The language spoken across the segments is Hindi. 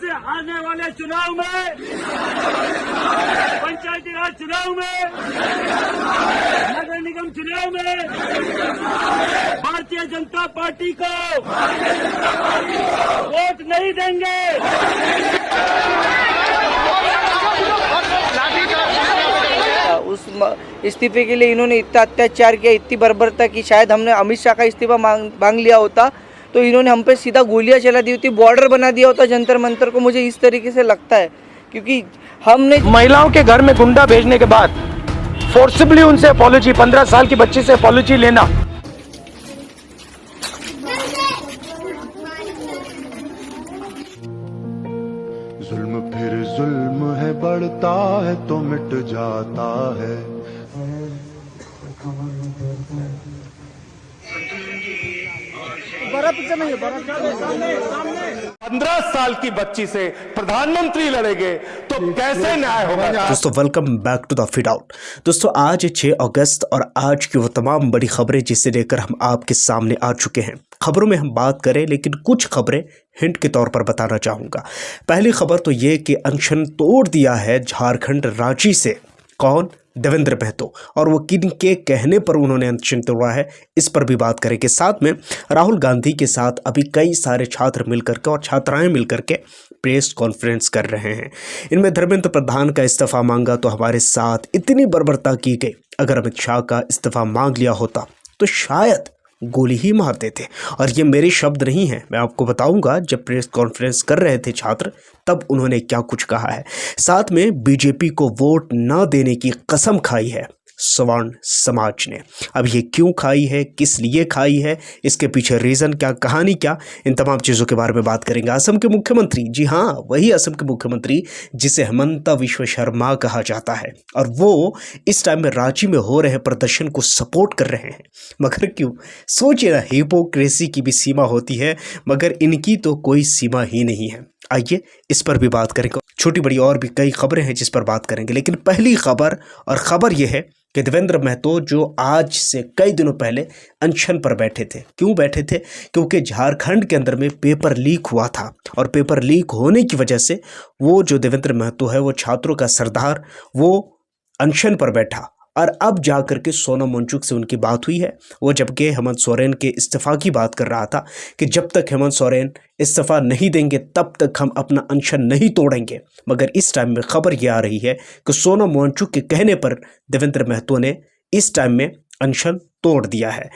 इससे आने वाले चुनाव में, पंचायती राज चुनाव में, नगर निगम चुनाव में भारतीय जनता पार्टी को वोट नहीं देंगे। उस इस्तीफे के लिए इन्होंने इतना अत्याचार किया, इतनी बर्बरता की, शायद हमने अमित शाह का इस्तीफा मांग लिया होता तो इन्होंने हम पे सीधा गोलियां चला दी होती, बॉर्डर बना दिया होता जंतर मंतर को। मुझे इस तरीके से लगता है क्योंकि हमने महिलाओं के घर में गुंडा भेजने के बाद फोर्सिबली उनसे अपॉलॉजी, 15 साल की बच्ची से अपॉलॉजी लेना। जुल्म फिर जुल्म है, बढ़ता है तो मिट जाता है। 15 साल की बच्ची से प्रधानमंत्री लड़ेंगे तो कैसे न्याय होगा। दोस्तों welcome back to the feed out. दोस्तों आज 6 अगस्त और आज की वो तमाम बड़ी खबरें जिसे लेकर हम आपके सामने आ चुके हैं। खबरों में हम बात करें लेकिन कुछ खबरें हिंट के तौर पर बताना चाहूँगा। पहली खबर तो ये कि अनशन तोड़ दिया है झारखंड रांची से। कौन? देवेंद्र महतो। और वो किन के कहने पर उन्होंने अनशन तोड़ा है इस पर भी बात करेंगे। साथ में राहुल गांधी के साथ अभी कई सारे छात्र मिलकर के और छात्राएं मिलकर के प्रेस कॉन्फ्रेंस कर रहे हैं। इनमें धर्मेंद्र प्रधान का इस्तीफा मांगा तो हमारे साथ इतनी बर्बरता की गई, अगर अमित शाह का इस्तीफा मांग लिया होता तो शायद गोली ही मारते थे। और ये मेरे शब्द नहीं हैं, मैं आपको बताऊंगा जब प्रेस कॉन्फ्रेंस कर रहे थे छात्र तब उन्होंने क्या कुछ कहा है। साथ में बीजेपी को वोट न देने की कसम खाई है सवर्ण समाज ने। अब ये क्यों खाई है, किस लिए खाई है, इसके पीछे रीज़न क्या, कहानी क्या, इन तमाम चीज़ों के बारे में बात करेंगे। असम के मुख्यमंत्री, जी हाँ वही असम के मुख्यमंत्री जिसे हेमंता विश्व शर्मा कहा जाता है, और वो इस टाइम में रांची में हो रहे प्रदर्शन को सपोर्ट कर रहे हैं। मगर क्यों? सोचिए ना, हिपोक्रेसी की भी सीमा होती है मगर इनकी तो कोई सीमा ही नहीं है। आइए इस पर भी बात करेंगे। छोटी बड़ी और भी कई खबरें हैं जिस पर बात करेंगे, लेकिन पहली खबर और ख़बर यह है कि देवेंद्र महतो जो आज से कई दिनों पहले अनशन पर बैठे थे। क्यों बैठे थे? क्योंकि झारखंड के अंदर में पेपर लीक हुआ था और पेपर लीक होने की वजह से वो जो देवेंद्र महतो है, वो छात्रों का सरदार, वो अनशन पर बैठा। और अब जा करके सोनम वांगचुक से उनकी बात हुई है। वो जबकि हेमंत सोरेन के इस्तीफा की बात कर रहा था कि जब तक हेमंत सोरेन इस्तीफा नहीं देंगे तब तक हम अपना अनशन नहीं तोड़ेंगे। मगर इस टाइम में खबर ये आ रही है कि सोनम वांगचुक के कहने पर देवेंद्र महतो ने इस टाइम में अनशन तोड़ दिया है।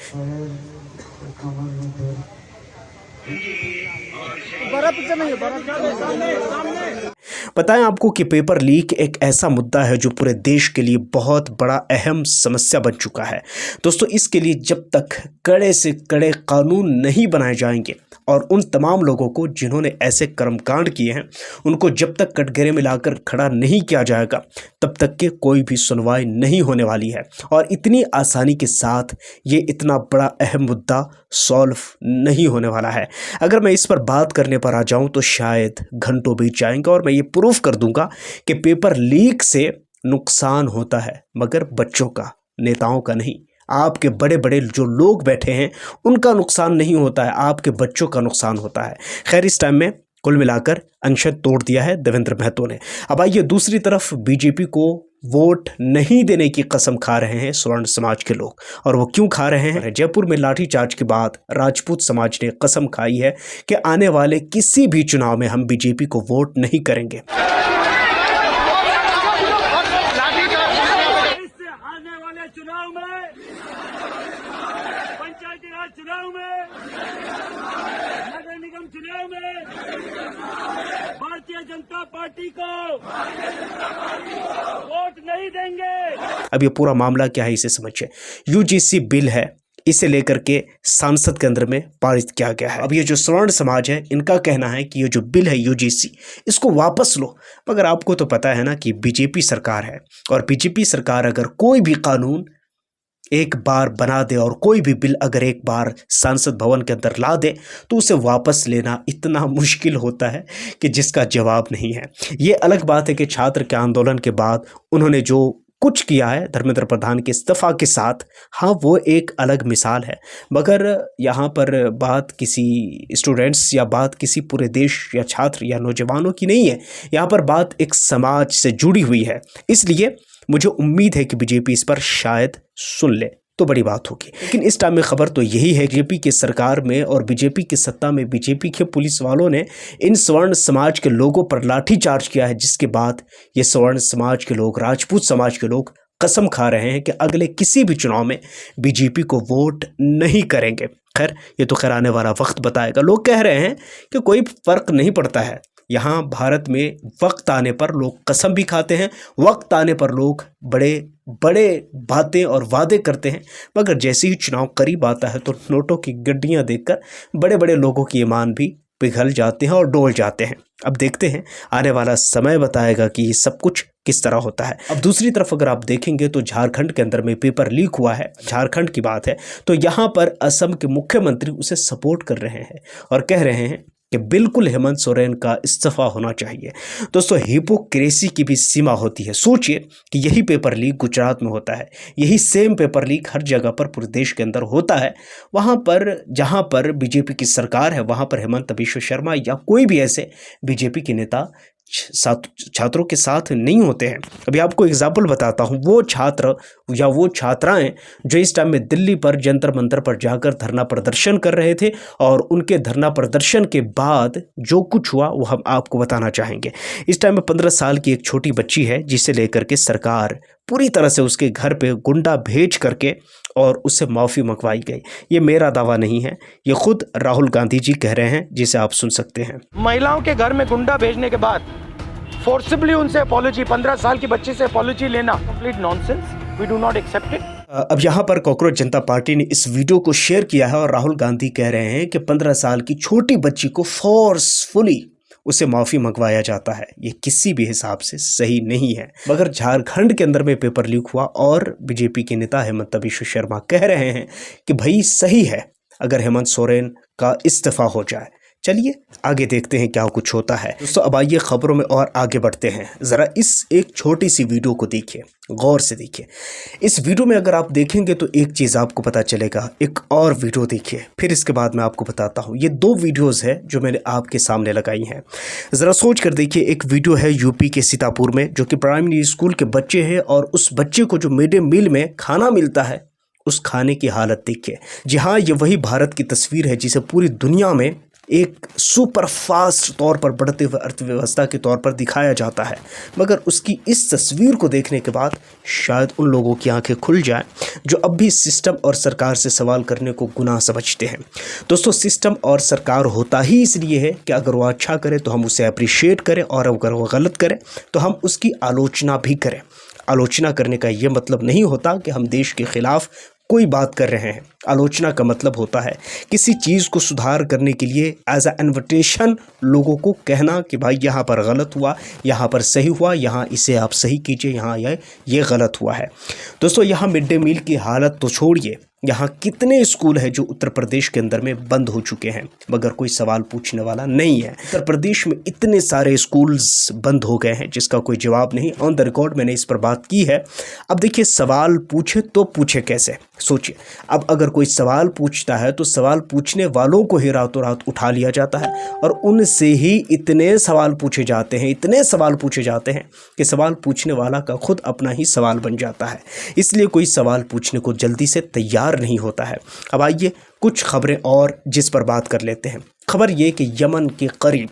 बताएं आपको कि पेपर लीक एक ऐसा मुद्दा है जो पूरे देश के लिए बहुत बड़ा अहम समस्या बन चुका है। दोस्तों इसके लिए जब तक कड़े से कड़े कानून नहीं बनाए जाएंगे और उन तमाम लोगों को जिन्होंने ऐसे कर्मकांड किए हैं उनको जब तक कटघरे में लाकर खड़ा नहीं किया जाएगा तब तक के कोई भी सुनवाई नहीं होने वाली है। और इतनी आसानी के साथ ये इतना बड़ा अहम मुद्दा सॉल्व नहीं होने वाला है। अगर मैं इस पर बात करने पर आ जाऊं तो शायद घंटों बीत जाएंगे और मैं ये प्रूफ कर दूंगा कि पेपर लीक से नुकसान होता है मगर बच्चों का, नेताओं का नहीं। आपके बड़े बड़े जो लोग बैठे हैं उनका नुकसान नहीं होता है, आपके बच्चों का नुकसान होता है। खैर इस टाइम में कुल मिलाकर अनशन तोड़ दिया है देवेंद्र महतो ने। अब आइए दूसरी तरफ बीजेपी को वोट नहीं देने की कसम खा रहे हैं स्वर्ण समाज के लोग। और वो क्यों खा रहे हैं? जयपुर में लाठीचार्ज के बाद राजपूत समाज ने कसम खाई है कि आने वाले किसी भी चुनाव में हम बीजेपी को वोट नहीं करेंगे। इससे आने वाले चुनाव में, पंचायती राज चुनाव में, नगर निगम चुनाव में भारतीय जनता पार्टी को वोट नहीं देंगे। अब ये पूरा मामला क्या है इसे समझिए। यूजीसी बिल है, इसे लेकर के सांसद के अंदर में पारित किया गया है। अब ये जो स्वर्ण समाज है इनका कहना है कि ये जो बिल है यूजीसी, इसको वापस लो। मगर आपको तो पता है ना कि बीजेपी सरकार है और बीजेपी सरकार अगर कोई भी कानून एक बार बना दे और कोई भी बिल अगर एक बार संसद भवन के अंदर ला दे तो उसे वापस लेना इतना मुश्किल होता है कि जिसका जवाब नहीं है। ये अलग बात है कि छात्र के आंदोलन के बाद उन्होंने जो कुछ किया है धर्मेंद्र प्रधान के इस्तीफा के साथ, हाँ वो एक अलग मिसाल है। मगर यहाँ पर बात किसी स्टूडेंट्स या बात किसी पूरे देश या छात्र या नौजवानों की नहीं है, यहाँ पर बात एक समाज से जुड़ी हुई है। इसलिए मुझे उम्मीद है कि बीजेपी इस पर शायद सुन ले तो बड़ी बात होगी। लेकिन इस टाइम में खबर तो यही है कि बीजेपी की सरकार में और बीजेपी की सत्ता में बीजेपी के पुलिस वालों ने इन स्वर्ण समाज के लोगों पर लाठीचार्ज किया है, जिसके बाद ये स्वर्ण समाज के लोग, राजपूत समाज के लोग कसम खा रहे हैं कि अगले किसी भी चुनाव में बीजेपी को वोट नहीं करेंगे। खैर ये तो आने वाला वक्त बताएगा। लोग कह रहे हैं कि कोई फर्क नहीं पड़ता है, यहाँ भारत में वक्त आने पर लोग कसम भी खाते हैं, वक्त आने पर लोग बड़े बड़े बातें और वादे करते हैं, मगर जैसे ही चुनाव करीब आता है तो नोटों की गड्डियाँ देखकर बड़े बड़े लोगों की ईमान भी पिघल जाते हैं और डोल जाते हैं। अब देखते हैं, आने वाला समय बताएगा कि ये सब कुछ किस तरह होता है। अब दूसरी तरफ अगर आप देखेंगे तो झारखंड के अंदर में पेपर लीक हुआ है, झारखंड की बात है, तो यहाँ पर असम के मुख्यमंत्री उसे सपोर्ट कर रहे हैं और कह रहे हैं कि बिल्कुल हेमंत सोरेन का इस्तीफा होना चाहिए। दोस्तों हिपोक्रेसी की भी सीमा होती है। सोचिए कि यही पेपर लीक गुजरात में होता है, यही सेम पेपर लीक हर जगह पर पूरे देश के अंदर होता है। वहाँ पर जहाँ पर बीजेपी की सरकार है वहाँ पर हेमंत बिश्व शर्मा या कोई भी ऐसे बीजेपी के नेता छात्रों के साथ नहीं होते हैं। अभी आपको एग्जाम्पल बताता हूँ, वो छात्र या वो छात्राएं जो इस टाइम में दिल्ली पर जंतर मंतर पर जाकर धरना प्रदर्शन कर रहे थे और उनके धरना प्रदर्शन के बाद जो कुछ हुआ वो हम आपको बताना चाहेंगे। इस टाइम में 15 साल की एक छोटी बच्ची है जिसे लेकर के सरकार पूरी तरह से उसके घर पे गुंडा भेज करके और उससे माफ़ी मंगवाई गई। ये मेरा दावा नहीं है, ये खुद राहुल गांधी जी कह रहे हैं, जिसे आप सुन सकते हैं। महिलाओं के घर में गुंडा भेजने के बाद फोर्सिबली उनसे अपॉलॉजी, 15 साल की बच्ची से अपॉलॉजी लेना complete nonsense, we do not accept it. अब यहाँ पर कॉकरोच जनता पार्टी ने इस वीडियो को शेयर किया है और राहुल गांधी कह रहे हैं कि 15 साल की छोटी बच्ची को फोर्सफुली उसे माफ़ी मंगवाया जाता है। ये किसी भी हिसाब से सही नहीं है। मगर झारखंड के अंदर में पेपर लीक हुआ और बीजेपी के नेता हेमंत बिश्व शर्मा कह रहे हैं कि भाई सही है अगर हेमंत सोरेन का इस्तीफा हो जाए। चलिए आगे देखते हैं क्या कुछ होता है। दोस्तों अब आइए खबरों में और आगे बढ़ते हैं। ज़रा इस एक छोटी सी वीडियो को देखिए, गौर से देखिए। इस वीडियो में अगर आप देखेंगे तो एक चीज़ आपको पता चलेगा। एक और वीडियो देखिए, फिर इसके बाद मैं आपको बताता हूँ। ये 2 वीडियोज़ है जो मैंने आपके सामने लगाई हैं। ज़रा सोच कर देखिए। एक वीडियो है यूपी के सीतापुर में, जो कि प्राइमरी स्कूल के बच्चे हैं और उस बच्चे को जो मिड डे मील में खाना मिलता है उस खाने की हालत देखिए। जी हाँ, ये वही भारत की तस्वीर है जिसे पूरी दुनिया में एक सुपर फास्ट तौर पर बढ़ते हुए अर्थव्यवस्था के तौर पर दिखाया जाता है। मगर उसकी इस तस्वीर को देखने के बाद शायद उन लोगों की आंखें खुल जाएं जो अब भी सिस्टम और सरकार से सवाल करने को गुनाह समझते हैं। दोस्तों सिस्टम और सरकार होता ही इसलिए है कि अगर वो अच्छा करे तो हम उसे अप्रिशिएट करें और अगर वो गलत करे तो हम उसकी आलोचना भी करें। आलोचना करने का ये मतलब नहीं होता कि हम देश के खिलाफ कोई बात कर रहे हैं। आलोचना का मतलब होता है किसी चीज़ को सुधार करने के लिए एज अ इन्विटेशन लोगों को कहना कि भाई यहाँ पर गलत हुआ, यहाँ पर सही हुआ, यहाँ इसे आप सही कीजिए, यहाँ ये गलत हुआ है। दोस्तों यहाँ मिड डे मील की हालत तो छोड़िए, यहाँ कितने स्कूल हैं जो उत्तर प्रदेश के अंदर में बंद हो चुके हैं मगर कोई सवाल पूछने वाला नहीं है। उत्तर प्रदेश में इतने सारे स्कूल्स बंद हो गए हैं जिसका कोई जवाब नहीं। ऑन द रिकॉर्ड मैंने इस पर बात की है। अब देखिए सवाल पूछे तो पूछे कैसे, सोचिए। अब अगर कोई सवाल पूछता है तो सवाल पूछने वालों को ही रातों रात उठा लिया जाता है और उनसे ही इतने सवाल पूछे जाते हैं, इतने सवाल पूछे जाते हैं कि सवाल पूछने वाला का खुद अपना ही सवाल बन जाता है। इसलिए कोई सवाल पूछने को जल्दी से तैयार नहीं होता है। अब आइए कुछ खबरें और जिस पर बात कर लेते हैं। खबर ये कि यमन के करीब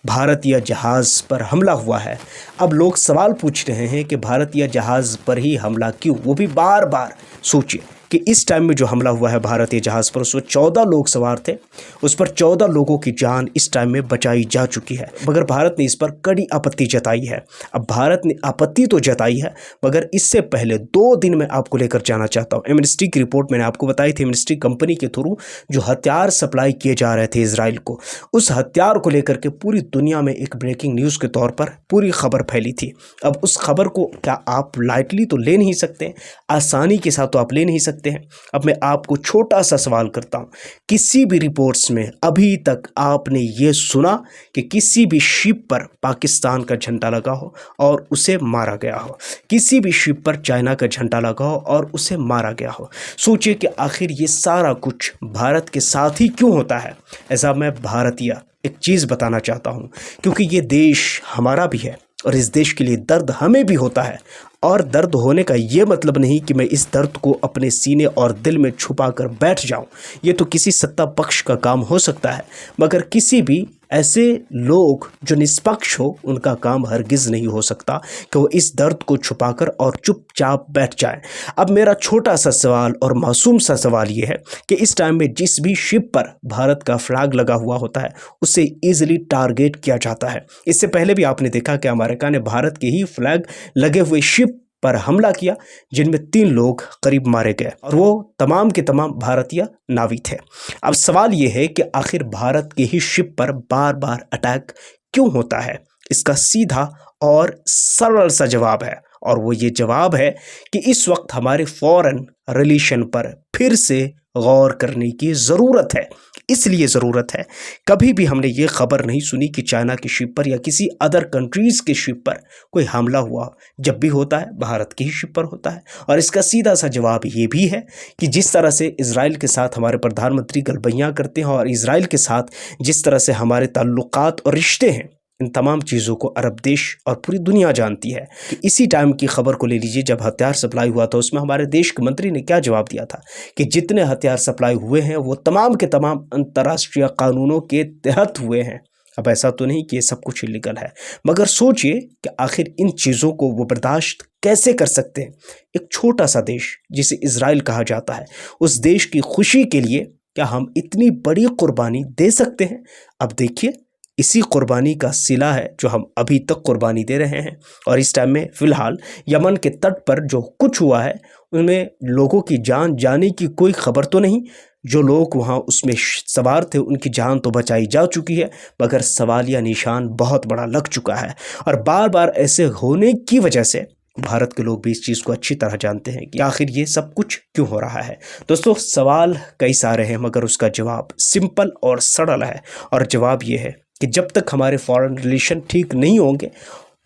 भारतीय जहाज़ पर हमला हुआ है। अब लोग सवाल पूछ रहे हैं कि भारतीय जहाज़ पर ही हमला क्यों, वो भी बार बार। सोचिए कि इस टाइम में जो हमला हुआ है भारतीय जहाज़ पर, उसमें 14 लोग सवार थे, उस पर 14 लोगों की जान इस टाइम में बचाई जा चुकी है। मगर भारत ने इस पर कड़ी आपत्ति जताई है। अब भारत ने आपत्ति तो जताई है मगर इससे पहले 2 दिन मैं आपको लेकर जाना चाहता हूँ। एमनेस्टी की रिपोर्ट मैंने आपको बताई थी। एमनेस्टी कंपनी के थ्रू जो हथियार सप्लाई किए जा रहे थे इजराइल को, उस हथियार को लेकर के पूरी दुनिया में एक ब्रेकिंग न्यूज़ के तौर पर पूरी खबर फैली थी। अब उस खबर को क्या आप लाइटली तो ले नहीं सकते, आसानी के साथ तो आप ले नहीं सकते। सकते हैं। अब मैं आपको छोटा सा सवाल करता हूँ, किसी भी रिपोर्ट्स में अभी तक आपने ये सुना कि किसी भी शिप पर पाकिस्तान का झंडा लगा हो और उसे मारा गया हो, किसी भी शिप पर चाइना का झंडा लगा हो और उसे मारा गया हो? सोचिए कि आखिर ये सारा कुछ भारत के साथ ही क्यों होता है। ऐसा मैं भारतीय एक चीज़ बताना चाहता हूँ, क्योंकि ये देश हमारा भी है और इस देश के लिए दर्द हमें भी होता है। और दर्द होने का ये मतलब नहीं कि मैं इस दर्द को अपने सीने और दिल में छुपा कर बैठ जाऊं। ये तो किसी सत्ता पक्ष का काम हो सकता है, मगर किसी भी ऐसे लोग जो निष्पक्ष हो उनका काम हरगिज़ नहीं हो सकता कि वो इस दर्द को छुपाकर और चुपचाप बैठ जाए। अब मेरा छोटा सा सवाल और मासूम सा सवाल ये है कि इस टाइम में जिस भी शिप पर भारत का फ्लैग लगा हुआ होता है उसे ईजिली टारगेट किया जाता है। इससे पहले भी आपने देखा कि अमेरिका ने भारत के ही फ्लैग लगे हुए शिप पर हमला किया, जिनमें 3 लोग करीब मारे गए और वो तमाम के तमाम भारतीय नाविक थे। अब सवाल ये है कि आखिर भारत के ही शिप पर बार बार अटैक क्यों होता है? इसका सीधा और सरल सा जवाब है, और वो ये जवाब है कि इस वक्त हमारे फॉरेन रिलेशन पर फिर से गौर करने की ज़रूरत है। इसलिए ज़रूरत है, कभी भी हमने ये खबर नहीं सुनी कि चाइना की शिप पर या किसी अदर कंट्रीज़ के शिप पर कोई हमला हुआ। जब भी होता है भारत की ही शिप पर होता है। और इसका सीधा सा जवाब ये भी है कि जिस तरह से इजराइल के साथ हमारे प्रधानमंत्री गलबैयाँ करते हैं और इजराइल के साथ जिस तरह से हमारे ताल्लुकात और रिश्ते हैं, इन तमाम चीज़ों को अरब देश और पूरी दुनिया जानती है। कि इसी टाइम की खबर को ले लीजिए, जब हथियार सप्लाई हुआ था उसमें हमारे देश के मंत्री ने क्या जवाब दिया था कि जितने हथियार सप्लाई हुए हैं वो तमाम के तमाम अंतर्राष्ट्रीय कानूनों के तहत हुए हैं। अब ऐसा तो नहीं कि ये सब कुछ इलीगल है, मगर सोचिए कि आखिर इन चीज़ों को वो बर्दाश्त कैसे कर सकते हैं। एक छोटा सा देश जिसे इजराइल कहा जाता है, उस देश की खुशी के लिए क्या हम इतनी बड़ी कुर्बानी दे सकते हैं? अब देखिए, इसी कुर्बानी का सिला है जो हम अभी तक कुर्बानी दे रहे हैं। और इस टाइम में फ़िलहाल यमन के तट पर जो कुछ हुआ है उनमें लोगों की जान जाने की कोई खबर तो नहीं। जो लोग वहाँ उसमें सवार थे उनकी जान तो बचाई जा चुकी है, मगर सवालिया निशान बहुत बड़ा लग चुका है। और बार बार ऐसे होने की वजह से भारत के लोग भी इस चीज़ को अच्छी तरह जानते हैं कि आखिर ये सब कुछ क्यों हो रहा है। दोस्तों, सवाल कई सारे हैं, मगर उसका जवाब सिंपल और सरल है। और जवाब ये है कि जब तक हमारे फॉरेन रिलेशन ठीक नहीं होंगे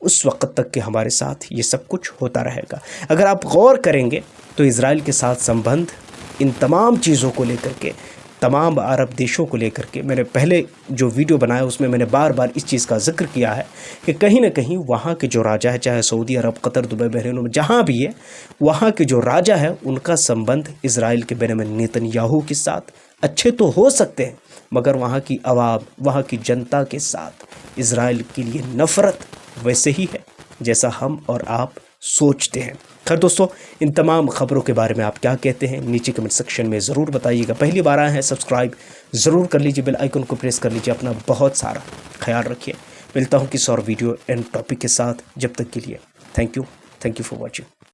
उस वक्त तक के हमारे साथ ये सब कुछ होता रहेगा। अगर आप गौर करेंगे तो इजराइल के साथ संबंध इन तमाम चीज़ों को लेकर के, तमाम अरब देशों को लेकर के, मैंने पहले जो वीडियो बनाया उसमें मैंने बार बार इस चीज़ का जिक्र किया है कि कहीं ना कहीं वहाँ के जो राजा है, चाहे सऊदी अरब, कतर, दुबई, बहरीन में जहाँ भी है, वहाँ के जो राजा है उनका संबंध इजराइल के बेंजामिन नेतन्याहू के साथ अच्छे तो हो सकते हैं, मगर वहाँ की आवाम, वहाँ की जनता के साथ इजराइल के लिए नफ़रत वैसे ही है जैसा हम और आप सोचते हैं। खैर दोस्तों, इन तमाम खबरों के बारे में आप क्या कहते हैं नीचे कमेंट सेक्शन में ज़रूर बताइएगा। पहली बार आए हैं सब्सक्राइब ज़रूर कर लीजिए, बेल आइकन को प्रेस कर लीजिए। अपना बहुत सारा ख्याल रखिए। मिलता हूँ किसी और वीडियो एंड टॉपिक के साथ। जब तक के लिए थैंक यू फॉर वॉचिंग।